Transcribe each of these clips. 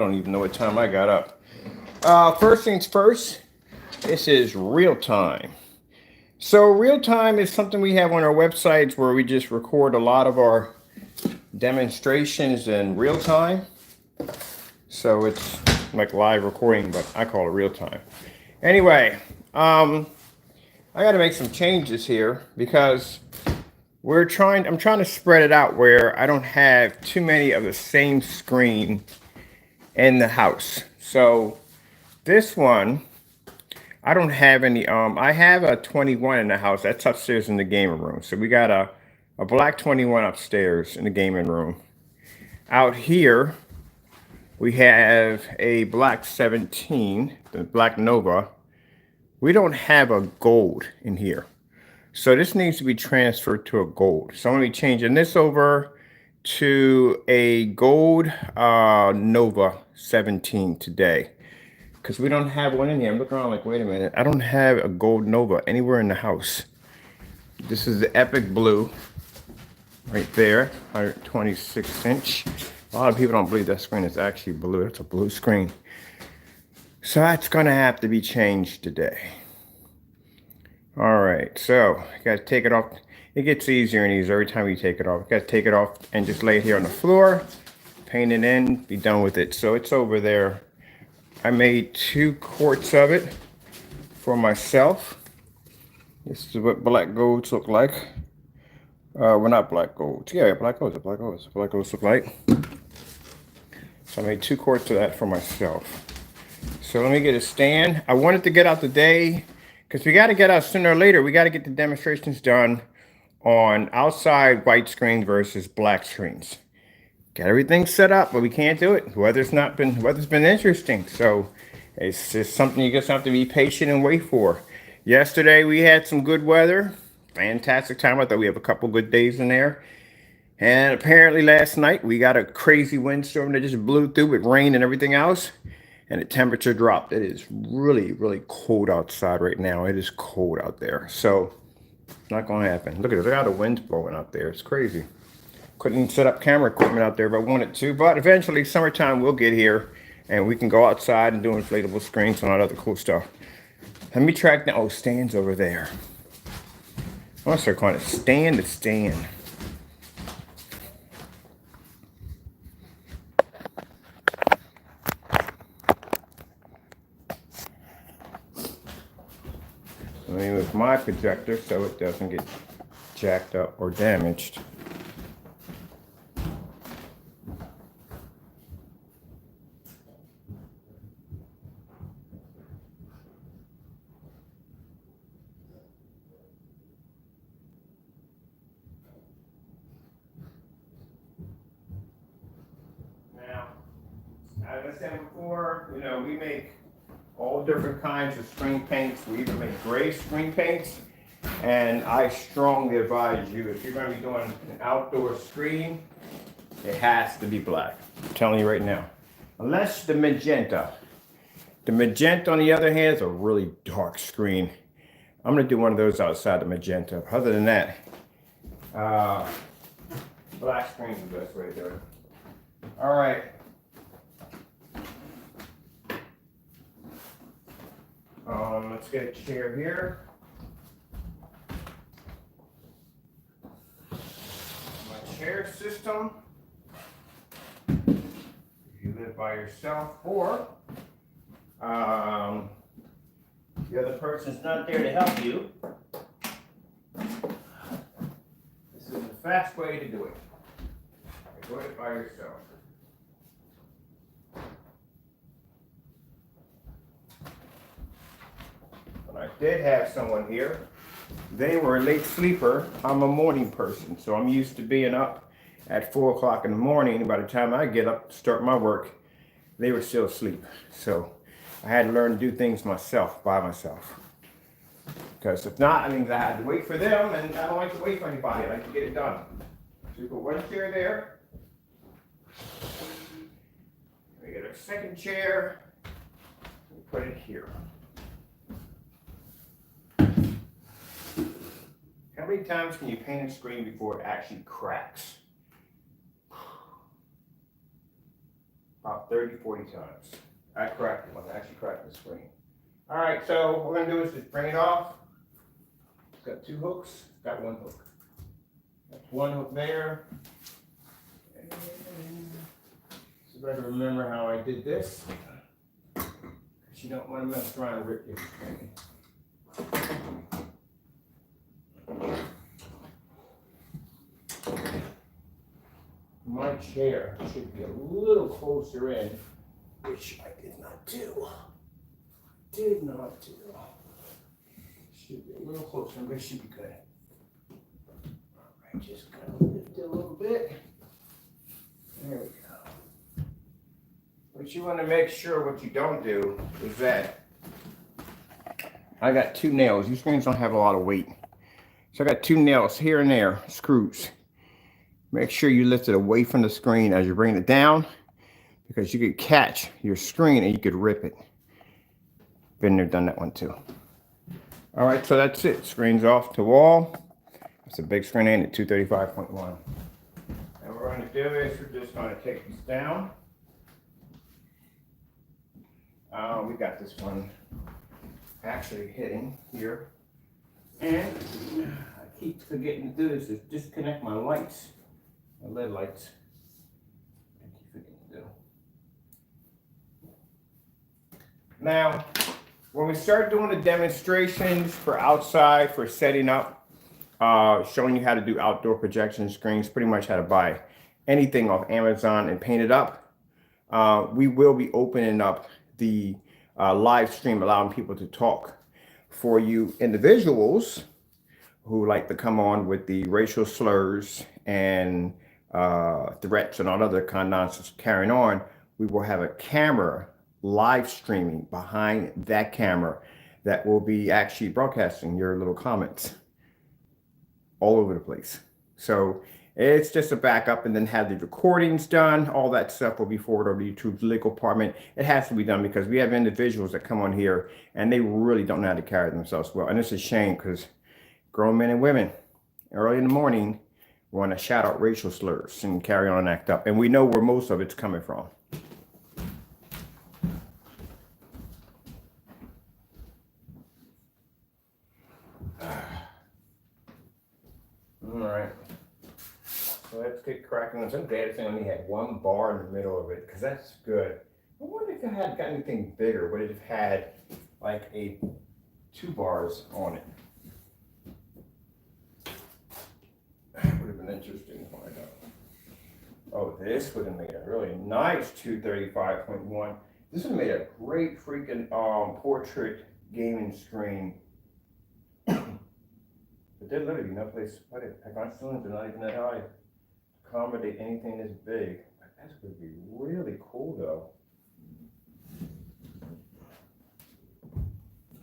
don't even know what time I got up. First things first, this is real time. So real time is something we have on our websites where we just record a lot of our demonstrations in real time. So it's like live recording, but I call it real time. Anyway, I got to make some changes here because I'm trying to spread it out where I don't have too many of the same screen in the house. So this one, I don't have any, I have a 21 in the house. That's upstairs in the gaming room. So we got a black 21 upstairs in the gaming room. Out here, we have a black 17, the black Nova. We don't have a gold in here. So this needs to be transferred to a gold. So I'm going to be changing this over to a gold Nova 17 today. Because we don't have one in here. I'm looking around like, wait a minute. I don't have a gold Nova anywhere in the house. This is the Epic Blue right there, 126 inch. A lot of people don't believe that screen is actually blue. It's a blue screen. So that's going to have to be changed today. All right, so you got to take it off. It gets easier and easier every time you take it off. You got to take it off and just lay it here on the floor, paint it in, be done with it. So it's over there. I made 2 quarts of it for myself. This is what black golds look like. Well, not black golds. Yeah, black golds. Black golds look like. So I made 2 quarts of that for myself. So let me get a stand. I wanted to get out today because we got to get out sooner or later. We got to get the demonstrations done on outside white screens versus black screens. Got everything set up, but we can't do it. Weather's been interesting. So it's just something you just have to be patient and wait for. Yesterday we had some good weather. Fantastic time. I thought we have a couple good days in there. And apparently last night we got a crazy windstorm that just blew through with rain and everything else. And the temperature dropped. It is really, really cold outside right now. It is cold out there. So it's not going to happen. Look at it. Look how the wind's blowing out there. It's crazy. Couldn't set up camera equipment out there if I wanted to. But eventually, summertime will get here. And we can go outside and do inflatable screens and all that other cool stuff. Let me track down. Oh, Stan's over there. I want to start calling it Stan to Stan. Let me move my projector so it doesn't get jacked up or damaged. Now, as I said before, we make all different kinds of screen paints. We even make gray screen paints. And I strongly advise you, if you're going to be doing an outdoor screen, it has to be black. I'm telling you right now. Unless the magenta. The magenta, on the other hand, is a really dark screen. I'm going to do one of those outside the magenta. Other than that, black screen is the best way to do it. All right. Let's get a chair here. My chair system. If you live by yourself or the other person's not there to help you, this is the fast way to do it. Do it by yourself. I did have someone here. They were a late sleeper. I'm a morning person, so I'm used to being up at 4 o'clock in the morning. By the time I get up to start my work, they were still asleep. So I had to learn to do things myself, by myself. Because if not, I mean, I had to wait for them, and I don't like to wait for anybody. I like to get it done. So we put one chair there. We get a second chair. We put it here. How many times can you paint a screen before it actually cracks? about 30, 40 times. I cracked it. I actually cracked the screen. All right, so what we're gonna do is just bring it off. It's got 2 hooks, got 1 hook. That's 1 hook there. And so better remember how I did this. Because you don't want to mess around and rip your screen. My chair should be a little closer in, which I did not do. Should be a little closer, but it should be good. All right, just kind of lift it a little bit. There we go. What you want to make sure what you don't do is that I got 2 nails. These screens don't have a lot of weight. So I got 2 nails here and there, screws. Make sure you lift it away from the screen as you bring it down, because you could catch your screen and you could rip it. Been there, done that one too. All right, so that's it. Screen's off to wall. It's a big screen, ain't it? 235.1. And what we're going to do is we're just going to take this down. We got this one actually hitting here. And I keep forgetting to do this, is disconnect my lights. My LED lights. I keep forgetting to do. Now, when we start doing the demonstrations for outside, for setting up, showing you how to do outdoor projection screens, pretty much how to buy anything off Amazon and paint it up, we will be opening up the live stream, allowing people to talk. For you individuals who like to come on with the racial slurs and threats and all other kind of nonsense carrying on, we will have a camera live streaming behind that camera that will be actually broadcasting your little comments all over the place. So it's just a backup, and then have the recordings done. All that stuff will be forwarded over to YouTube's legal department. It has to be done because we have individuals that come on here and they really don't know how to carry themselves well. And it's a shame because grown men and women early in the morning want to shout out racial slurs and carry on and act up. And we know where most of it's coming from. All right. So let's get cracking on some data. Thing only had 1 bar in the middle of it, because that's good. I wonder if it had got anything bigger. Would it have had like 2 bars on it? That would have been interesting to find out. Oh, this would have made a really nice 235.1. This would have made a great freaking portrait gaming screen. But there's literally no place to put it. My ceilings are not even that high to accommodate anything this big. But that's going to be really cool, though.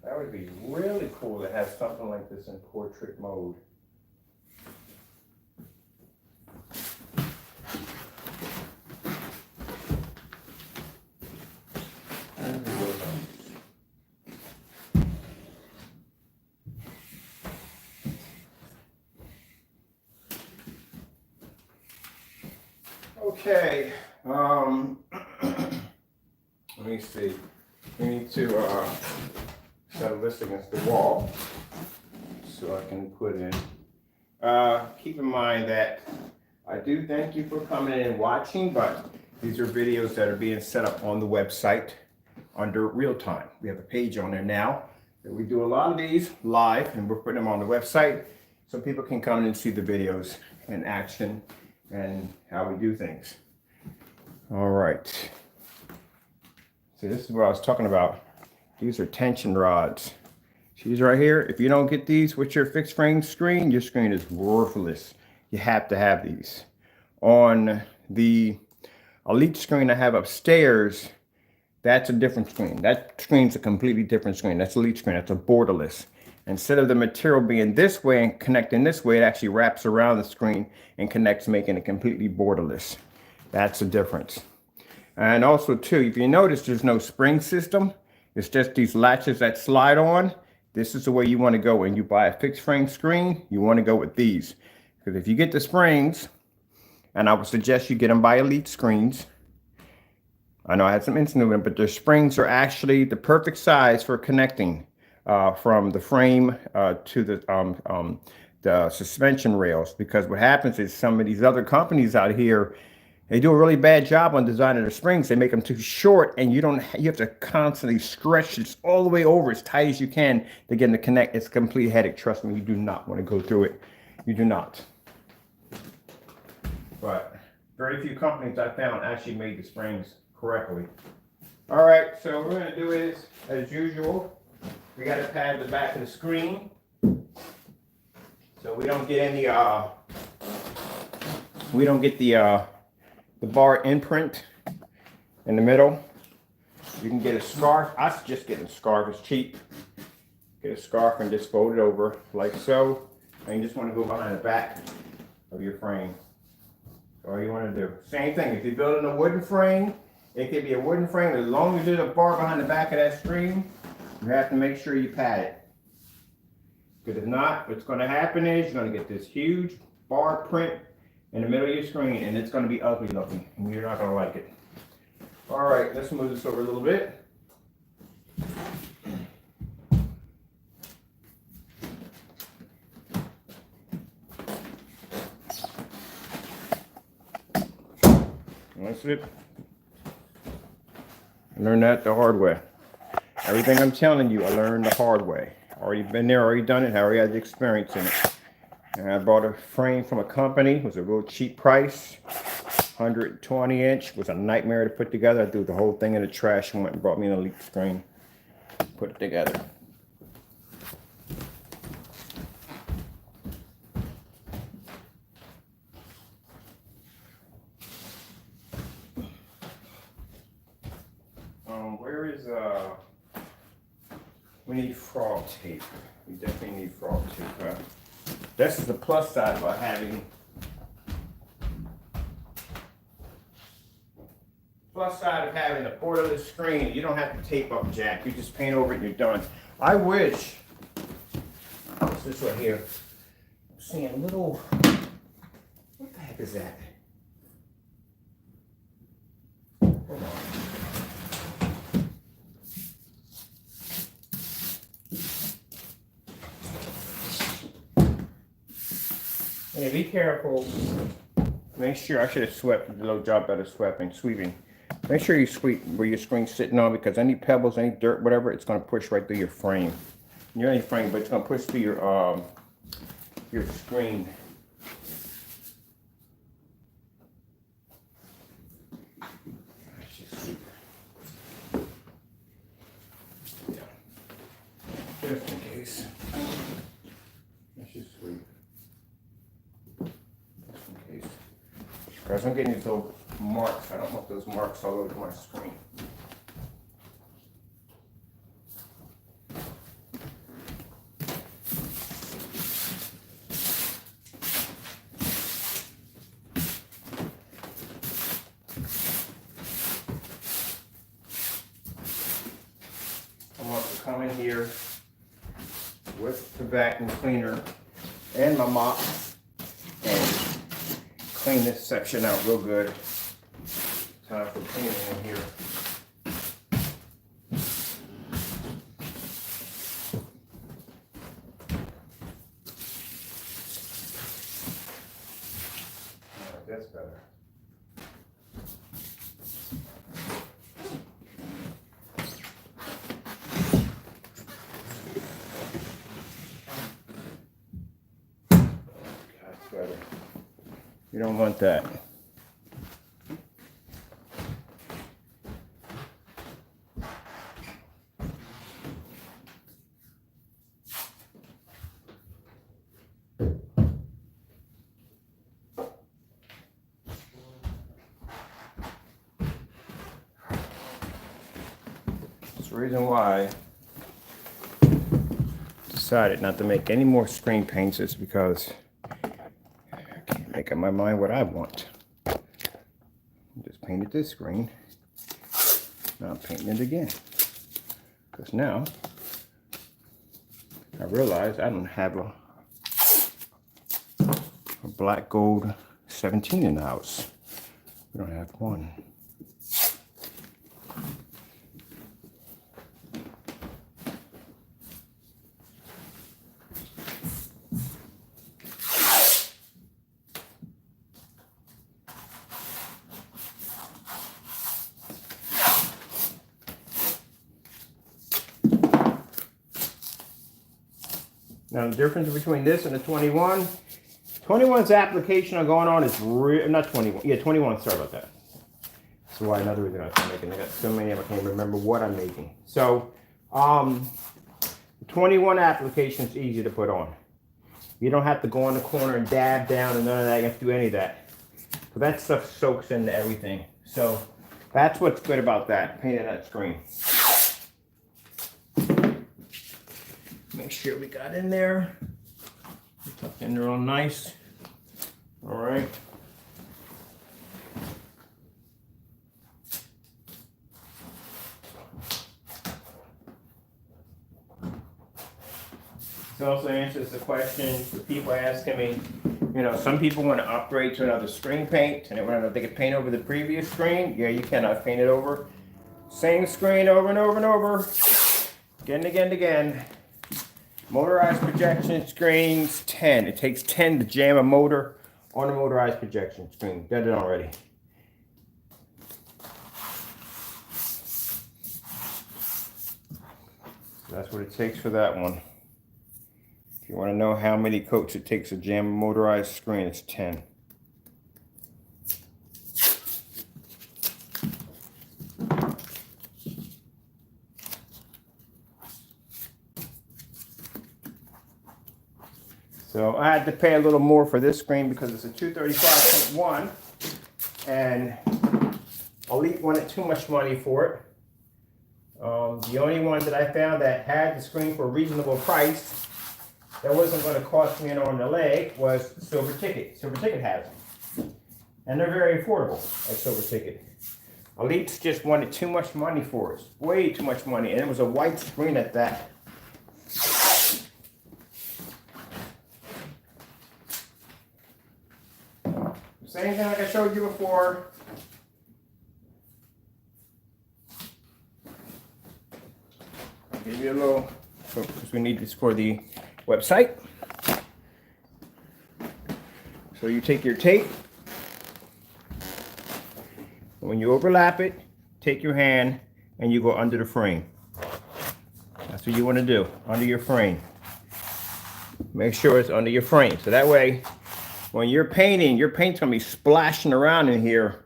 That would be really cool to have something like this in portrait mode. Okay, let me see. We need to set this against the wall so I can put in. Keep in mind that I do thank you for coming in and watching, but these are videos that are being set up on the website under real time. We have a page on there now that we do a lot of these live, and we're putting them on the website so people can come in and see the videos in action and how we do things. All right. So this is what I was talking about. These are tension rods. See these right here? If you don't get these with your fixed frame screen, your screen is worthless. You have to have these. On the Elite screen I have upstairs, that's a different screen. That screen's a completely different screen. That's Elite screen. That's a borderless. Instead of the material being this way and connecting this way, it actually wraps around the screen and connects, making it completely borderless. That's the difference. And also too, if you notice, there's no spring system. It's just these latches that slide on. This is the way you want to go when you buy a fixed frame screen. You want to go with these. Because if you get the springs, and I would suggest you get them by Elite screens, I know I had some instant movement, but their springs are actually the perfect size for connecting from the frame to the suspension rails. Because what happens is some of these other companies out here, they do a really bad job on designing the springs. They make them too short, and you have to constantly stretch this all the way over as tight as you can to get them to connect. It's a complete headache. Trust me, you do not want to go through it. You do not. But very few companies I found actually made the springs correctly. All right, so what we're going to do is, as usual, we got to pad the back of the screen so we don't get any the bar imprint in the middle. You can get a scarf. I suggest getting a scarf. It's cheap. Get a scarf and just fold it over like so. And you just want to go behind the back of your frame. That's all you want to do. Same thing. If you're building a wooden frame, it could be a wooden frame. As long as there's a bar behind the back of that screen, you have to make sure you pad it. Because if not, what's going to happen is you're going to get this huge bar print in the middle of your screen, and it's going to be ugly looking, and you're not going to like it. All right, let's move this over a little bit. That's it. I learned that the hard way. Everything I'm telling you, I learned the hard way. Already been there, already done it, I already had the experience in it. And I bought a frame from a company. It was a real cheap price. 120 inch. Was a nightmare to put together. I threw the whole thing in the trash and went and brought me an Elite screen. Put it together. Where is we need frog tape. We definitely need frog tape. This is the plus side about having a borderless screen. You don't have to tape up jack. You just paint over it and you're done. I wish, what's this right here? I'm seeing a little, what the heck is that? Hold on. Yeah, be careful. Make sure, I should have swept, a little job better sweeping. Make sure you sweep where your screen's sitting on, because any pebbles, any dirt, whatever, it's going to push right through your frame. Your any frame, but it's going to push through your screen. Yeah. Just in case. Let's just sweep. Because I'm getting these little marks. I don't want those marks all over my screen. I'm going to come in here with the vacuum cleaner and my mop and clean this section out real good. Time for cleaning in here. All right, that's better. That's better. You don't want that. That's the reason why I decided not to make any more screen paints, is because make up my mind what I want. Just painted this screen. Now I'm painting it again. Because now I realize I don't have a black gold 17 in the house. We don't have one. Now the difference between this and the 21, 21's application going on is not 21. Yeah, 21. Sorry about that. That's why another reason I'm making. I got so many of them I can't remember what I'm making. So, 21 application is easy to put on. You don't have to go on the corner and dab down and none of that. You have to do any of that. So that stuff soaks into everything. So that's what's good about that, painting that screen. Make sure we got in there. Tucked in there all nice. All right. This also answers the question for people asking me, you know, some people want to upgrade to another screen paint and they want to know if they can paint over the previous screen. Yeah, you cannot paint it over. Same screen over and over and over. Again and again and again. Motorized projection screens, 10. It takes 10 to jam a motor on a motorized projection screen. Did it already. That's what it takes for that one. If you want to know how many coats it takes to jam a motorized screen, it's 10. So I had to pay a little more for this screen because it's a 235.1 and Elite wanted too much money for it. The only one that I found that had the screen for a reasonable price that wasn't going to cost me an arm and a leg was Silver Ticket. Silver Ticket has them. And they're very affordable at Silver Ticket. Elite's just wanted too much money for it. Way too much money. And it was a white screen at that. Same thing like I showed you before. I'll give you a little, because we need this for the website. So you take your tape. When you overlap it, take your hand and you go under the frame. That's what you want to do, under your frame. Make sure it's under your frame. So that way, when you're painting, your paint's going to be splashing around in here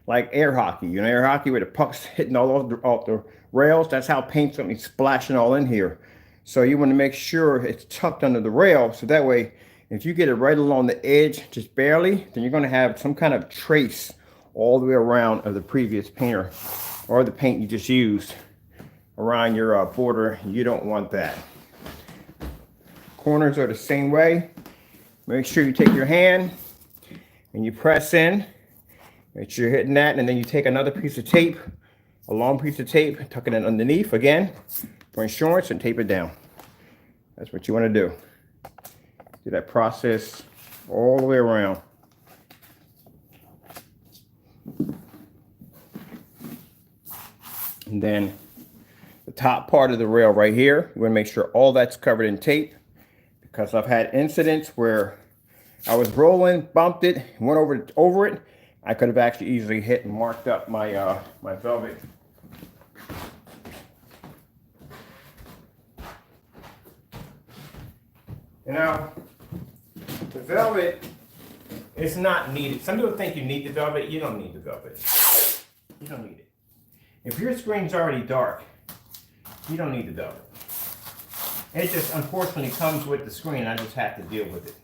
like air hockey. You know, air hockey where the puck's hitting all off the rails. That's how paint's going to be splashing all in here. So you want to make sure it's tucked under the rail. So that way, if you get it right along the edge, just barely, then you're going to have some kind of trace all the way around of the previous painter or the paint you just used around your border. You don't want that. Corners are the same way. Make sure you take your hand and you press in. Make sure you're hitting that, and then you take another piece of tape, a long piece of tape, tuck it in underneath again for insurance and tape it down. That's what you want to do. Do that process all the way around. And then the top part of the rail right here, you want to make sure all that's covered in tape, because I've had incidents where I was rolling, bumped it, went over it. I could have actually easily hit and marked up my my velvet. You know, the velvet is not needed. Some people think you need the velvet. You don't need the velvet. You don't need it. If your screen's already dark, you don't need the velvet. It just unfortunately comes with the screen. I just have to deal with it.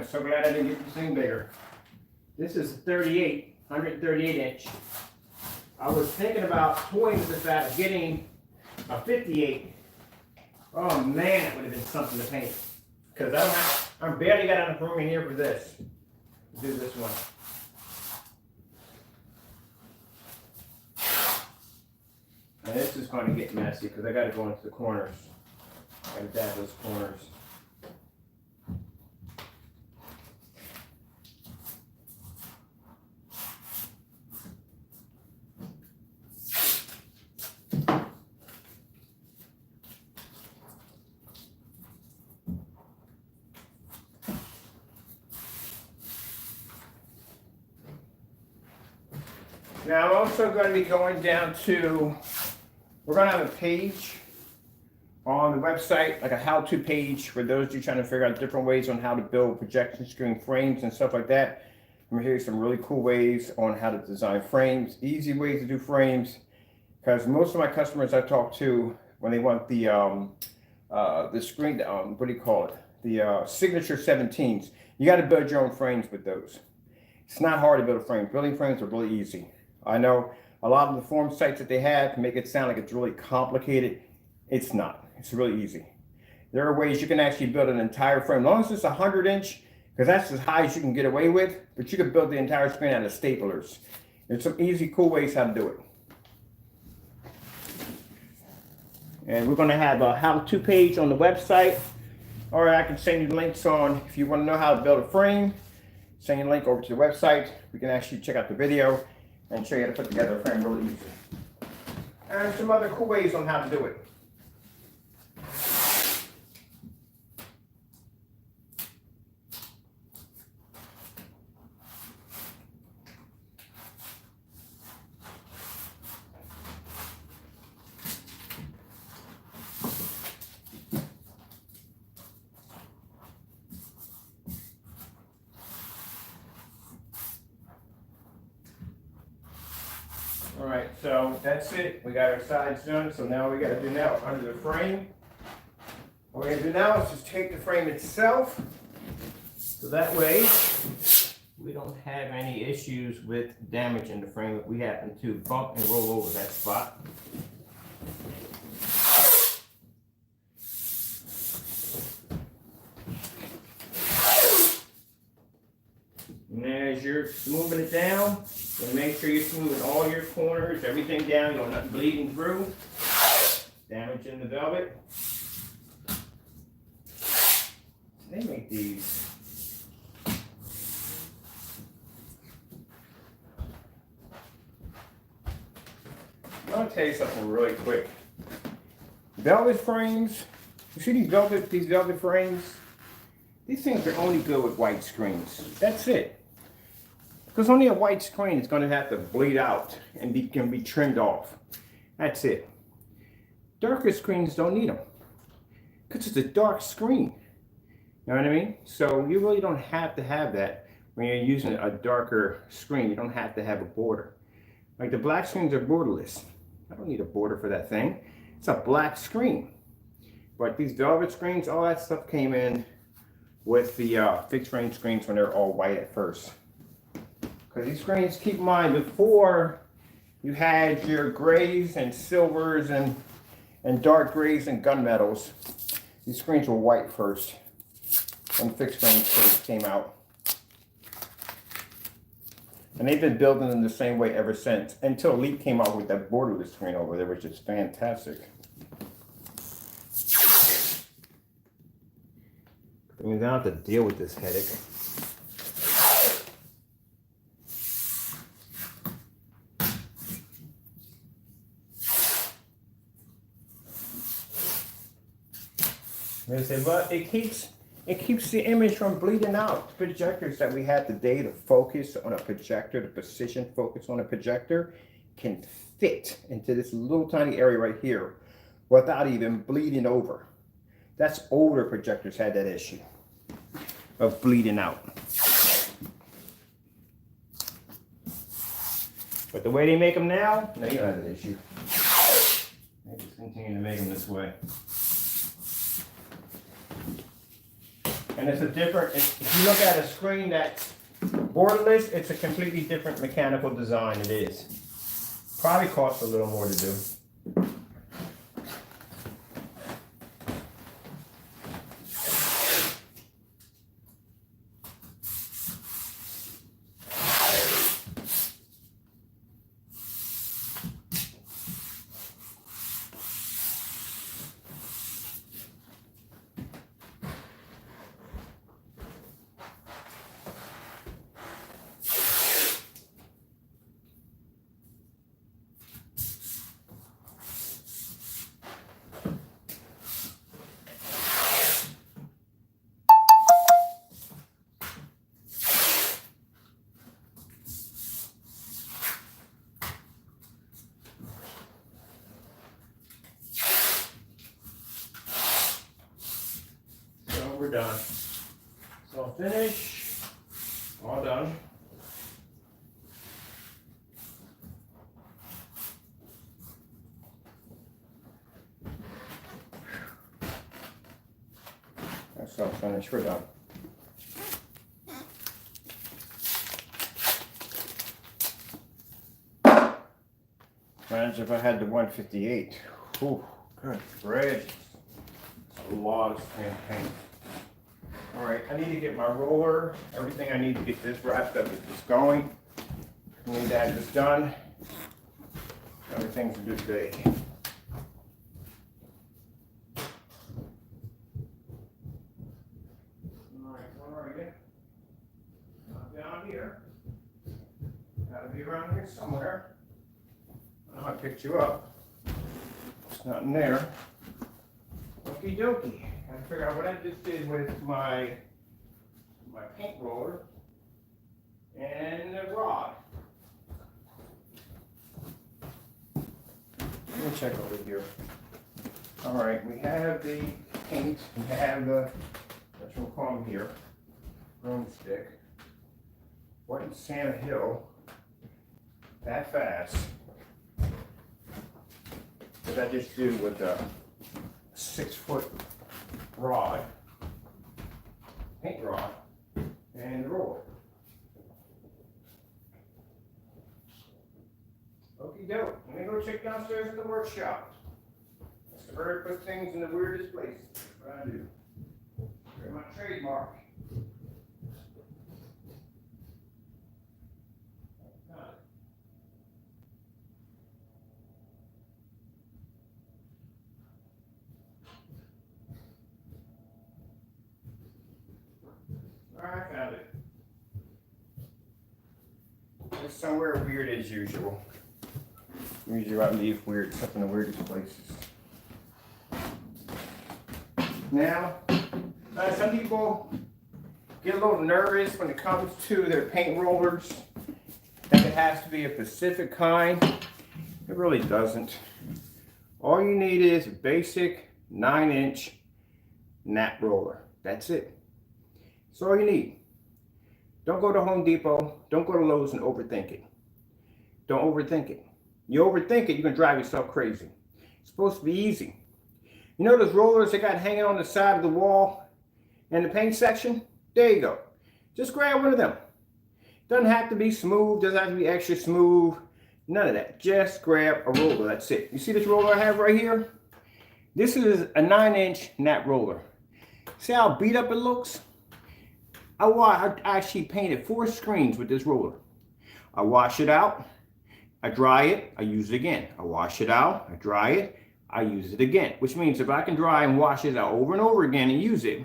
I'm so glad I didn't get this thing bigger. This is 138 inch. I was thinking about toying with the fact of getting a 58. Oh man, it would have been something to paint. Because I barely got enough room in here for this. Do this one. And this is going to get messy because I got to go into the corners. I got to dab those corners. Now I'm also going to be going down to, we're going to have a page on the website, like a how-to page for those of you trying to figure out different ways on how to build projection screen frames and stuff like that. I'm going to hear some really cool ways on how to design frames, easy ways to do frames, because most of my customers I talk to, when they want the screen, what do you call it? The signature 17s, you got to build your own frames with those. It's not hard to build a frame. Building frames are really easy. I know a lot of the form sites that they have make it sound like it's really complicated. It's not. It's really easy. There are ways you can actually build an entire frame, as long as it's 100 inch, because that's as high as you can get away with, but you can build the entire screen out of staplers. There's some easy, cool ways how to do it. And we're going to have a how-to page on the website, or I can send you links on, if you want to know how to build a frame, send you a link over to the website. We can actually check out the video and show you how to put together a frame really easy. And some other cool ways on how to do it. All right, so that's it. We got our sides done. So now we got to do now under the frame. What we're going to do now is just take the frame itself. So that way we don't have any issues with damaging the frame if we happen to bump and roll over that spot. And as you're moving it down, and make sure you're smoothing all your corners, everything down, you don't want nothing bleeding through, damaging the velvet. They make these. I want to tell you something really quick. Velvet frames, you see these velvet frames? These things are only good with white screens. That's it. Because only a white screen is going to have to bleed out and can be trimmed off. That's it. Darker screens don't need them. Because it's a dark screen. You know what I mean? So you really don't have to have that when you're using a darker screen. You don't have to have a border. Like the black screens are borderless. I don't need a border for that thing. It's a black screen. But these velvet screens, all that stuff came in with the fixed frame screens when they're all white at first. Because these screens, keep in mind, before you had your grays and silvers and dark grays and gunmetals, these screens were white first when fixed frame screens came out. And they've been building them the same way ever since, until Elite came out with that borderless screen over there, which is fantastic. I mean, I don't have to deal with this headache. They say, but it keeps the image from bleeding out. The projectors that we have today to focus on a projector, the precision focus on a projector, can fit into this little tiny area right here without even bleeding over. That's older projectors had that issue of bleeding out. But the way they make them now, no, you don't have that issue. They just continue to make them this way. And it's a different, if you look at a screen that's borderless, it's a completely different mechanical design. It is. Probably costs a little more to do. We're done. So finish, all done. That's all finished, we're done. Imagine if I had the 158. Whew, good gracious. That's a lot of paint. All right, I need to get my roller, everything I need to get this wrapped up, get this going. I need to have this done. Other things to do today. All right, where are you? Not down here. Gotta be around here somewhere. I know I picked you up. It's not in there. Okie dokie. I figure out what I just did with my paint roller and the rod. Let me check over here. All right, we have the paint. We have the, what we'll call them here, broomstick. Wasn't Santa Hill that fast? What I just do with a 6-foot rod, paint rod, and the roller. Okie doke. Let me go check downstairs in the workshop. That's the bird puts things in the weirdest places. That's what I do. They're my trademark. I found it. It's somewhere weird as usual. Usually I leave weird stuff in the weirdest places. Now, some people get a little nervous when it comes to their paint rollers. Think it has to be a specific kind. It really doesn't. All you need is a basic 9-inch nap roller. That's it. That's all you need. Don't go to Home Depot. Don't go to Lowe's and overthink it. Don't overthink it. You overthink it, you're going to drive yourself crazy. It's supposed to be easy. You know those rollers they got hanging on the side of the wall in the paint section? There you go. Just grab one of them. Doesn't have to be smooth. Doesn't have to be extra smooth. None of that. Just grab a roller. That's it. You see this roller I have right here? This is a 9-inch nap roller. See how beat up it looks? I actually painted 4 screens with this roller. I wash it out, I dry it, I use it again. I wash it out, I dry it, I use it again. Which means if I can dry and wash it out over and over again and use it,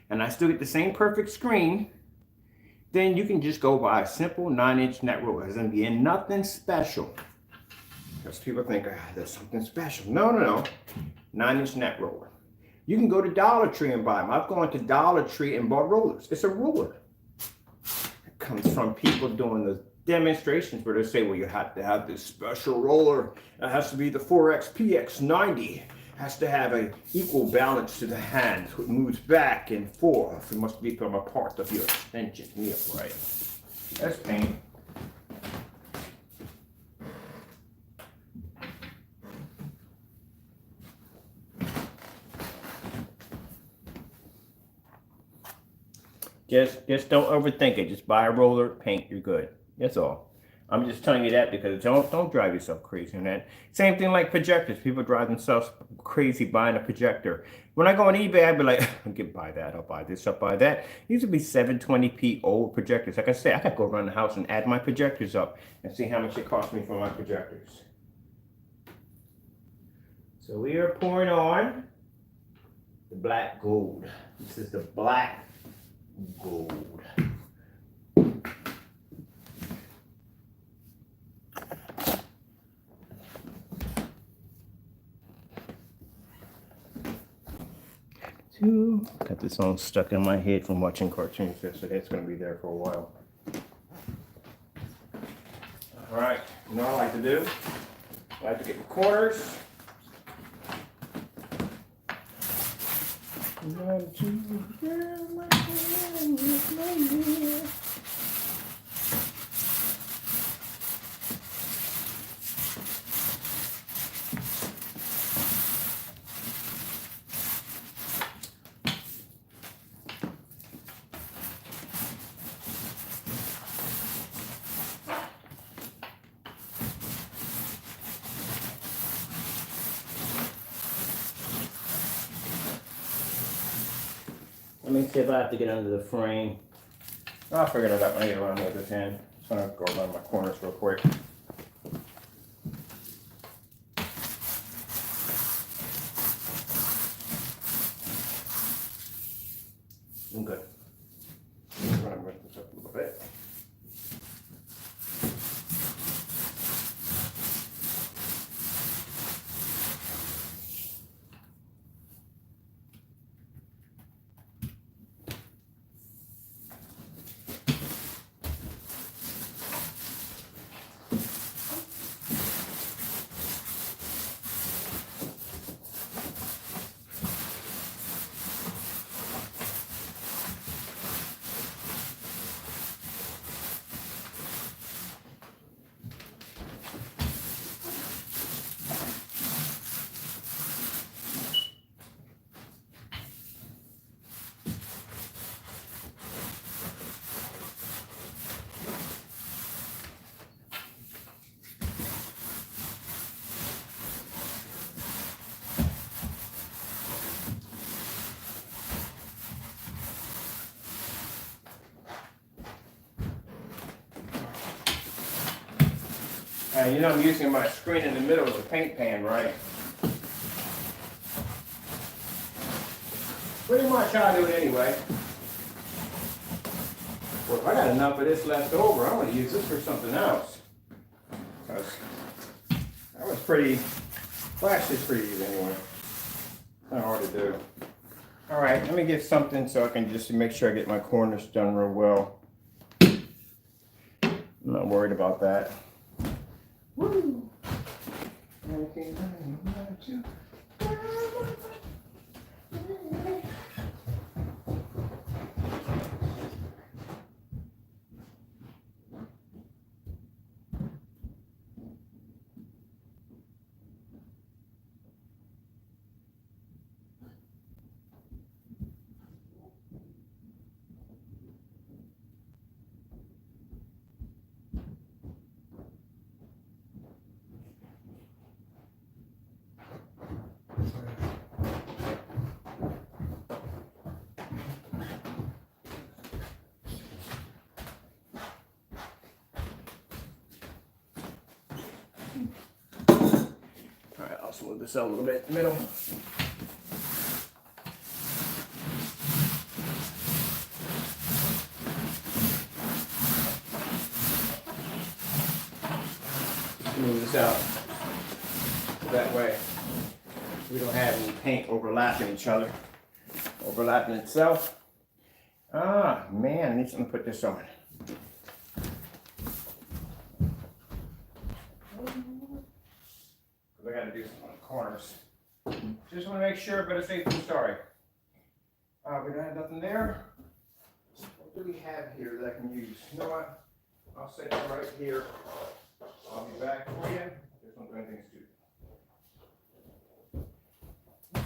and I still get the same perfect screen, then you can just go buy a simple 9-inch nap roller. It's going to be nothing special. Because people think, there's something special. No. 9-inch nap roller. You can go to Dollar Tree and buy them. I've gone to Dollar Tree and bought rollers. It's a roller. It comes from people doing the demonstrations where they say, well, you have to have this special roller. It has to be the 4X PX90. It has to have an equal balance to the hand. It moves back and forth. It must become a part of your extension. Yeah, right. That's paint. Just don't overthink it. Just buy a roller, paint, you're good. That's all. I'm just telling you that because don't drive yourself crazy on that. Same thing like projectors. People drive themselves crazy buying a projector. When I go on eBay, I'd be like, buy that, I'll buy this, I'll buy that. These would be 720p old projectors. Like I say, I could go around the house and add my projectors up and see how much it cost me for my projectors. So we are pouring on the black gold. This is the black gold. Got this song stuck in my head from watching cartoons yesterday. It's going to be there for a while. All right, you know what I like to do? I like to get the corners. Let me see if I have to get under the frame. I'll figure it out when I get around the other end. Just gonna go around my corners real quick. I'm good. I'm gonna mix this up a little bit. You know I'm using my screen in the middle as a paint pan, right? Pretty much how I do it anyway. Well, if I got enough of this left over, I'm going to use this for something else. Because that was pretty, flash is pretty easy anyway. Not hard to do. All right, let me get something so I can just make sure I get my corners done real well. I'm not worried about that. Woo! Alright, I'll smooth this out a little bit in the middle. Smooth this out. That way we don't have any paint overlapping each other. Overlapping itself. Ah, man, I need something to put this on. I gotta do some on the corners. Just want to make sure, better safe than sorry. We don't have nothing there. What do we have here that I can use? You know what? I'll set it right here. I'll be back for you. There's not anything to do.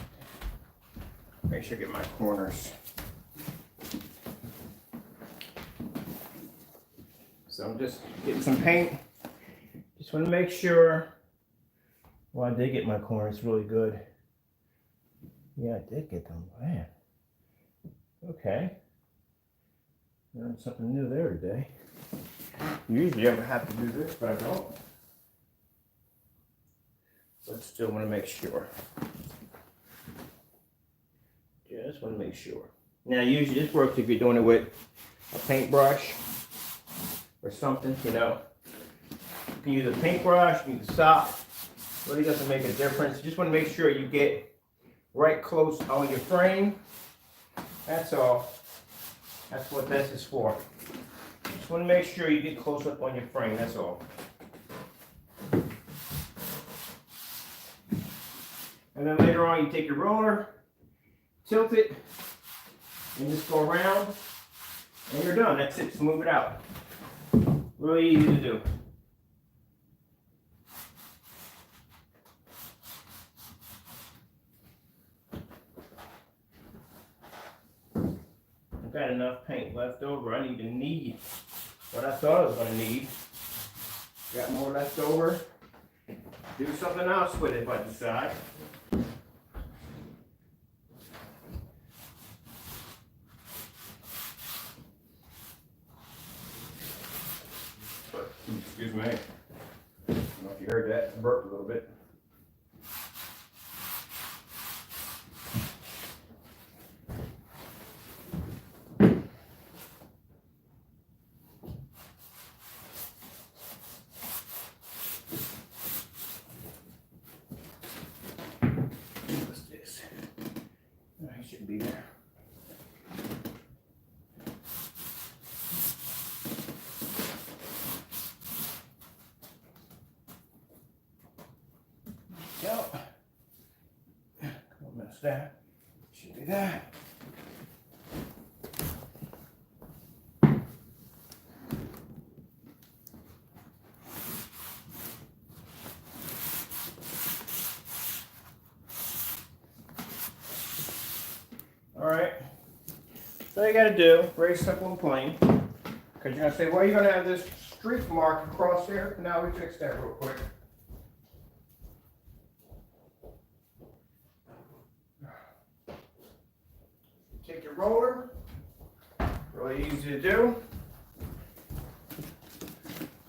Make sure I get my corners. So I'm just getting some paint. Just want to make sure. Well, I did get my corners really good. Yeah, I did get them. Man. Okay. Learned something new there today. Usually I would have to do this, but I don't. But still want to make sure. Just want to make sure. Now, usually this works if you're doing it with a paintbrush or something, you know. You can use a paintbrush, you can use a sock. Really doesn't make a difference. You just want to make sure you get right close on your frame. That's all. That's what this is for. Just want to make sure you get close up on your frame, that's all. And then later on you take your roller, tilt it, and just go around, and you're done. That's it, smooth it out. Really easy to do. I've got enough paint left over. I don't even need what I thought I was going to need. Got more left over. Do something else with it if I decide. Excuse me. I don't know if you heard that. I burped a little bit. What's this? Oh, it shouldn't be there. Go. Come on, mess that. Should be that. All right. So you got to do very simple and plain. Because you're gonna say, well, you're gonna have this streak mark across there. Now we fix that real quick. Take your roller, really easy to do.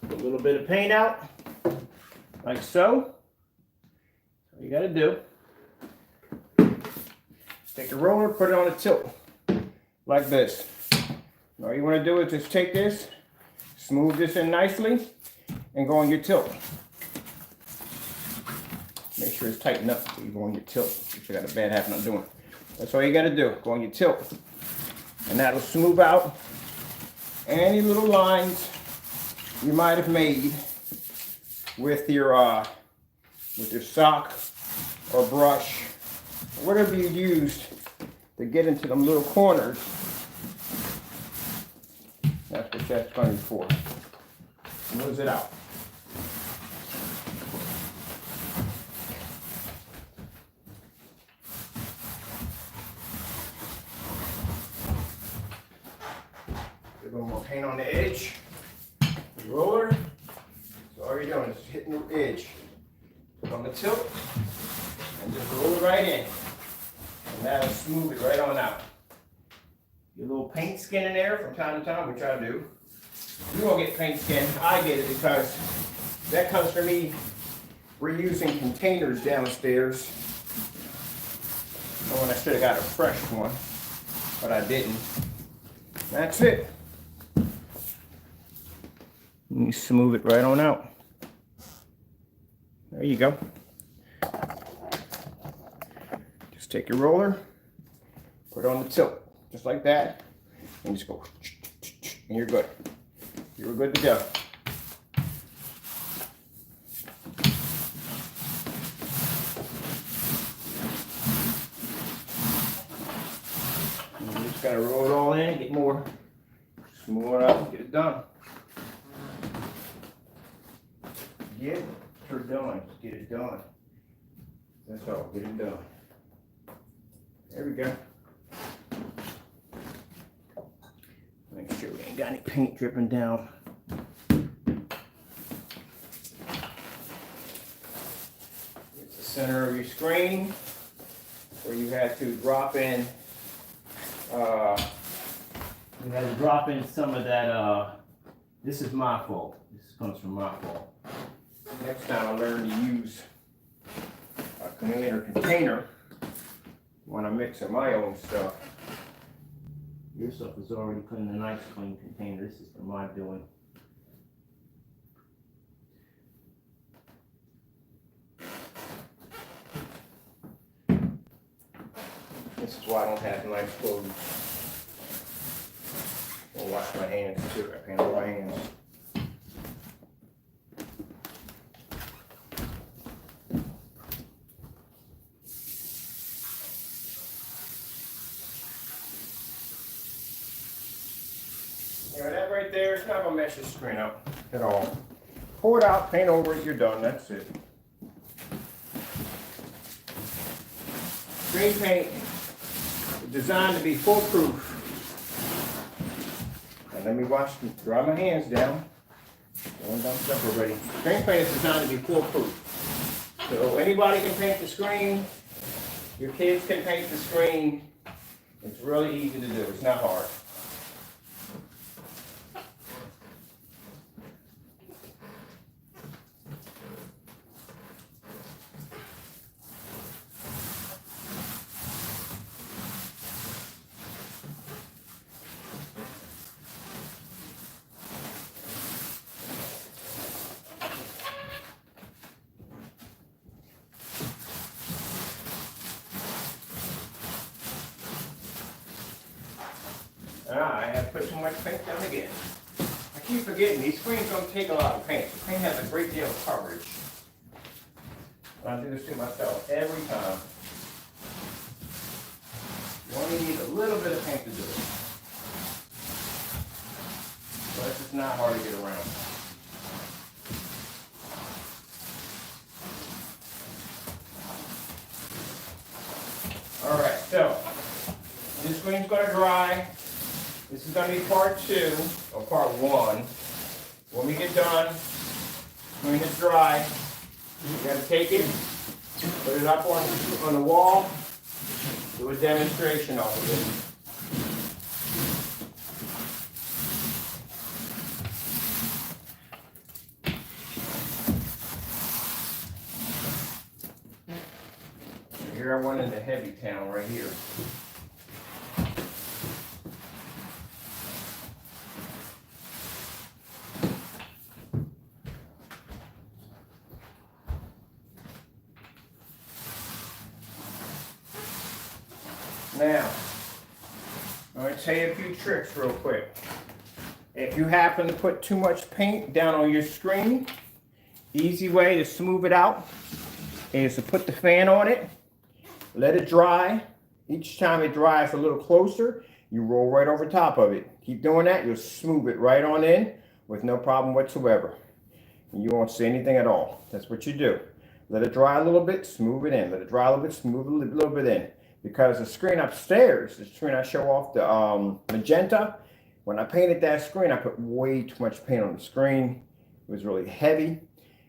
Put a little bit of paint out, like so. That's all you gotta do. Take your roller, put it on a tilt, like this. All you wanna do is just take this, smooth this in nicely, and go on your tilt. Make sure it's tightened up before you go on your tilt. If you got a bad habit of doing it. That's all you got to do. Go on your tilt. And that'll smooth out any little lines you might have made with your sock or brush, or whatever you used to get into them little corners. That's what that's going for. Smooth it out. A little more paint on the edge. The roller. So all you're doing is hitting the edge. Put on the tilt and just roll it right in. And that'll smooth it right on out. Get a little paint skin in there from time to time, which I do. You won't get paint skin. I get it because that comes from me reusing containers downstairs. When I should have got a fresh one, but I didn't. That's it. You smooth it right on out. There you go. Just take your roller, put it on the tilt, just like that, and just go, and you're good. You're good to go. You just gotta roll it all in, get more, smooth it out, get it done. Get her done. Just get it done. That's all. Get it done. There we go. Make sure we ain't got any paint dripping down center of your screen where you had to drop in some of that. This is my fault. This comes from my fault. Next time I learn to use a container when I'm mixing my own stuff. Your stuff is already put in a nice clean container. This is for my doing. This is why I don't have nice clothes. I'll wash my hands too. I can't wash my hands. Yeah, that right there is not gonna mess your screen up at all. Pour it out, paint over it, you're done. That's it. Screen paint is designed to be foolproof. And let me dry my hands down. Going down stuff already. Screen paint is designed to be foolproof. So anybody can paint the screen. Your kids can paint the screen. It's really easy to do. It's not hard. I have put too much paint down again. I keep forgetting, these screens don't take a lot of paint. The paint has a great deal of coverage. I do this to myself every time. You only need a little bit of paint to do it. But it's just not hard to get around. Alright, so this screen's going to dry. This is going to be part 2, or part 1. When we get done, when it's dry, you got to take it, put it up on the wall, do a demonstration of it. Here I went into heavy town right here. Now, I'm going to tell you a few tricks real quick. If you happen to put too much paint down on your screen, easy way to smooth it out is to put the fan on it, let it dry. Each time it dries a little closer, you roll right over top of it. Keep doing that, you'll smooth it right on in with no problem whatsoever. And you won't see anything at all. That's what you do. Let it dry a little bit, smooth it in. Let it dry a little bit, smooth it a little bit in. Because the screen upstairs, the screen I show off, the magenta, when I painted that screen, I put way too much paint on the screen. It was really heavy.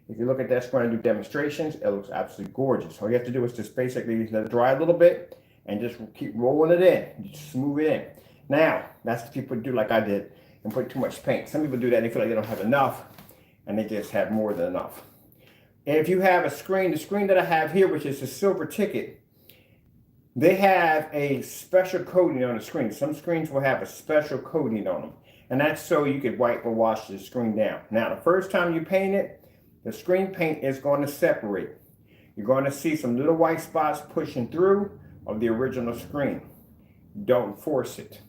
If you look at that screen and do demonstrations, it looks absolutely gorgeous. All you have to do is just basically let it dry a little bit and just keep rolling it in. Just smooth it in. Now, that's what people do like I did and put too much paint. Some people do that and they feel like they don't have enough and they just have more than enough. And if you have a screen, the screen that I have here, which is a silver ticket, they have a special coating on the screen. Some screens will have a special coating on them. And that's so you could wipe or wash the screen down. Now, the first time you paint it, the screen paint is going to separate. You're going to see some little white spots pushing through of the original screen. Don't force it.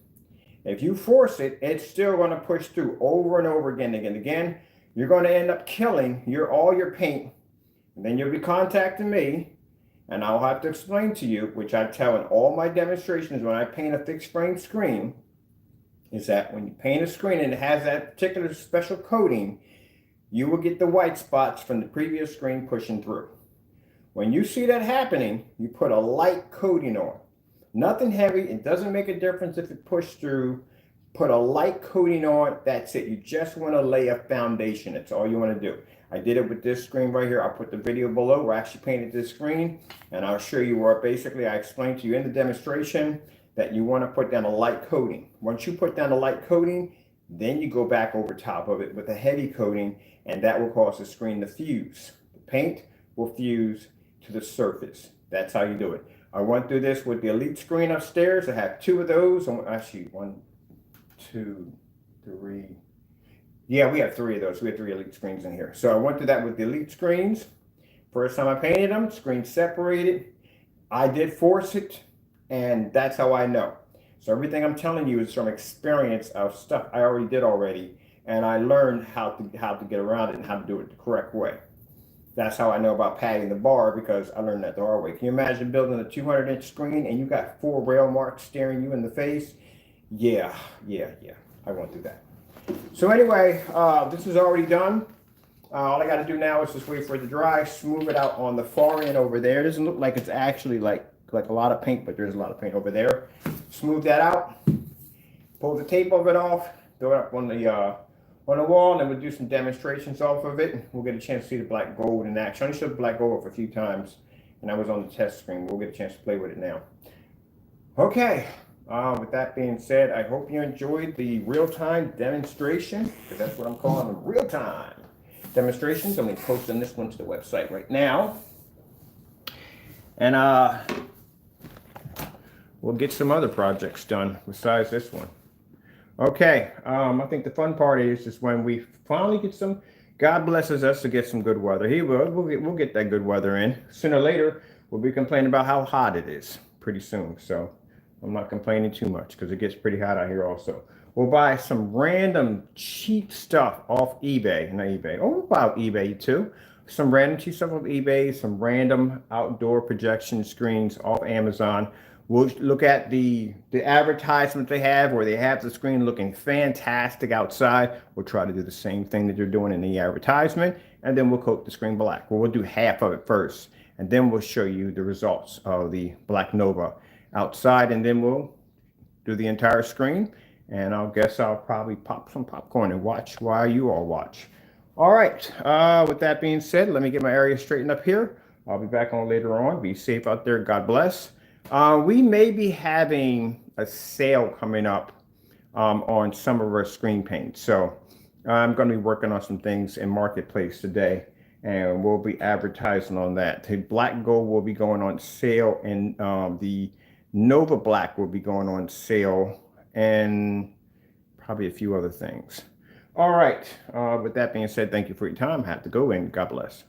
If you force it, it's still going to push through over and over again. Again. You're going to end up killing all your paint. And then you'll be contacting me. And I'll have to explain to you, which I tell in all my demonstrations when I paint a fixed frame screen, is that when you paint a screen and it has that particular special coating, you will get the white spots from the previous screen pushing through. When you see that happening, you put a light coating on. Nothing heavy. It doesn't make a difference if it pushed through. Put a light coating on. That's it. You just want to lay a foundation. That's all you want to do. I did it with this screen right here. I'll put the video below where I actually painted this screen, and I'll show you where basically I explained to you in the demonstration that you want to put down a light coating. Once you put down a light coating, then you go back over top of it with a heavy coating, and that will cause the screen to fuse. The paint will fuse to the surface. That's how you do it. I went through this with the Elite screen upstairs. I have 2 of those. Actually, 1, 2, 3. Yeah, we have 3 of those. We have 3 Elite screens in here. So I went through that with the Elite screens. First time I painted them, screen separated. I did force it, and that's how I know. So everything I'm telling you is from experience of stuff I already did already, and I learned how to get around it and how to do it the correct way. That's how I know about padding the bar, because I learned that the hard way. Can you imagine building a 200-inch screen and you got 4 rail marks staring you in the face? Yeah. I went through that. So anyway, this is already done. All I got to do now is just wait for it to dry, smooth it out on the far end over there. It doesn't look like it's actually like a lot of paint, but there's a lot of paint over there. Smooth that out, pull the tape of it off, throw it up on the wall, and then we'll do some demonstrations off of it. We'll get a chance to see the black gold in action. I only showed black gold off a few times, and I was on the test screen. We'll get a chance to play with it now. Okay, with that being said, I hope you enjoyed the real-time demonstration, because that's what I'm calling them, real-time demonstrations. I'm going to post this one to the website right now. And we'll get some other projects done besides this one. Okay, I think the fun part is just when we finally get some, God blesses us to get some good weather. We'll get that good weather in. Sooner or later, we'll be complaining about how hot it is pretty soon. So I'm not complaining too much because it gets pretty hot out here also. We'll buy some random cheap stuff off eBay, not eBay. Oh, we'll buy off eBay too. Some random cheap stuff off eBay, some random outdoor projection screens off Amazon. We'll look at the advertisement they have, where they have the screen looking fantastic outside. We'll try to do the same thing that they're doing in the advertisement, and then we'll coat the screen black. Well, we'll do half of it first, and then we'll show you the results of the Black Nova outside, and then we'll do the entire screen. And I'll probably pop some popcorn and watch while you all watch. All right, with that being said, let me get my area straightened up here. I'll be back on later on. Be safe out there. God bless. We may be having a sale coming up on some of our screen paint. So I'm going to be working on some things in Marketplace today, and we'll be advertising on that. The Black Gold will be going on sale, and the Nova Black will be going on sale, and probably a few other things. All right, with that being said, thank you for your time. I have to go, and God bless.